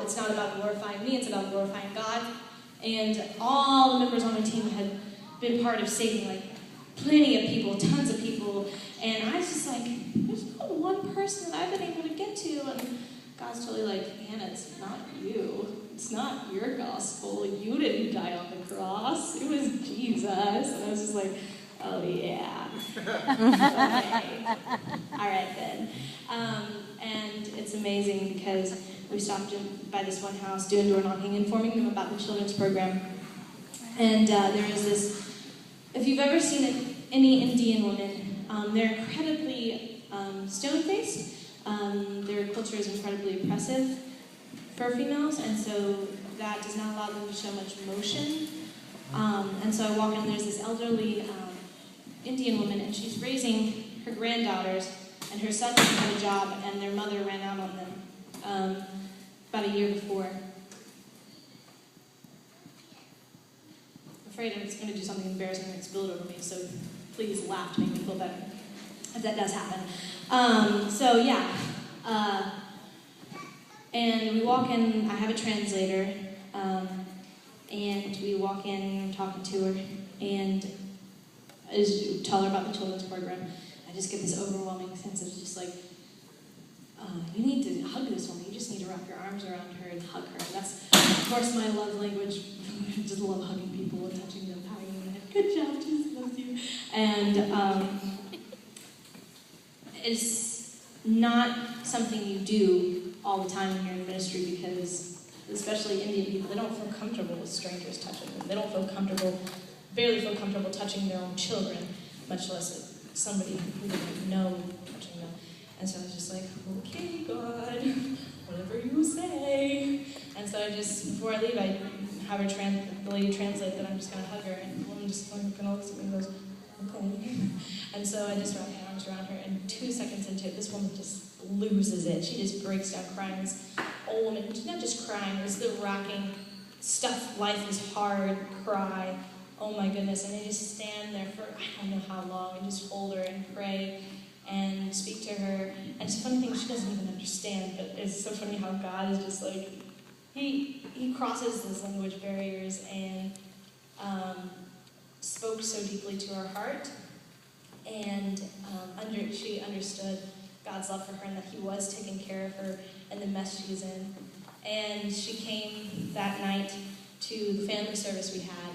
It's not about glorifying me, it's about glorifying God. And all the members on my team had been part of saving like plenty of people, tons of people. And I was just like, there's not one person that I've been able to get to. And God's totally like, Hannah, it's not you. It's not your gospel. You didn't die on the cross. It was Jesus. And I was just like, oh yeah. Okay. All right then. And it's amazing because we stopped by this one house doing door knocking, informing them about the children's program. And there is this, if you've ever seen any Indian women, they're incredibly stone-faced. Their culture is incredibly oppressive for females, and so that does not allow them to show much emotion. And so I walk in, and there's this elderly Indian woman, and she's raising her granddaughters, and her son didn't have a job, and their mother ran out on them about a year before. I'm afraid I'm just going to do something embarrassing and explode over me, so please laugh to make me feel better if that does happen. So yeah, and we walk in, I have a translator, and we walk in, I'm talking to her, and I just tell her about the children's program. I just get this overwhelming sense of just like, you need to hug this woman. You just need to wrap your arms around her and hug her. And that's, of course, my love language. I just love hugging people and touching them, patting them on the head. Good job, Jesus loves you. And it's not something you do all the time when you're in ministry because, especially Indian people, they don't feel comfortable with strangers touching them. They don't feel comfortable, barely feel comfortable touching their own children, much less somebody who they don't know touching them. And so I was just like, okay, God, whatever you say. And so I just, before I leave, I have the lady translate that I'm just going to hug her, and the woman just kind of looks at me and goes, okay. And so I just wrap my arms around her, and 2 seconds into it, this woman just loses it. She just breaks down crying. This old woman, not just crying, it was the rocking, stuff, life is hard, cry. Oh my goodness. And I just stand there for I don't know how long and just hold her and pray and speak to her. And it's a funny thing, she doesn't even understand, but it's so funny how God is just like, he crosses those language barriers and spoke so deeply to her heart. And she understood God's love for her and that he was taking care of her and the mess she was in. And she came that night to the family service we had.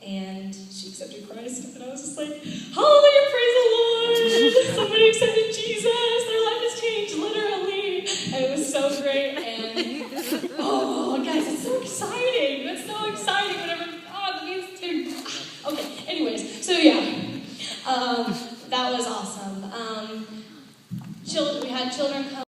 And she accepted Christ, and I was just like, hallelujah, praise the Lord! Somebody accepted Jesus, their life has changed, literally. And it was so great, and oh, guys, it's so exciting. That's so exciting whenever God needs to. Okay, anyways, so yeah, that was awesome. We had children come.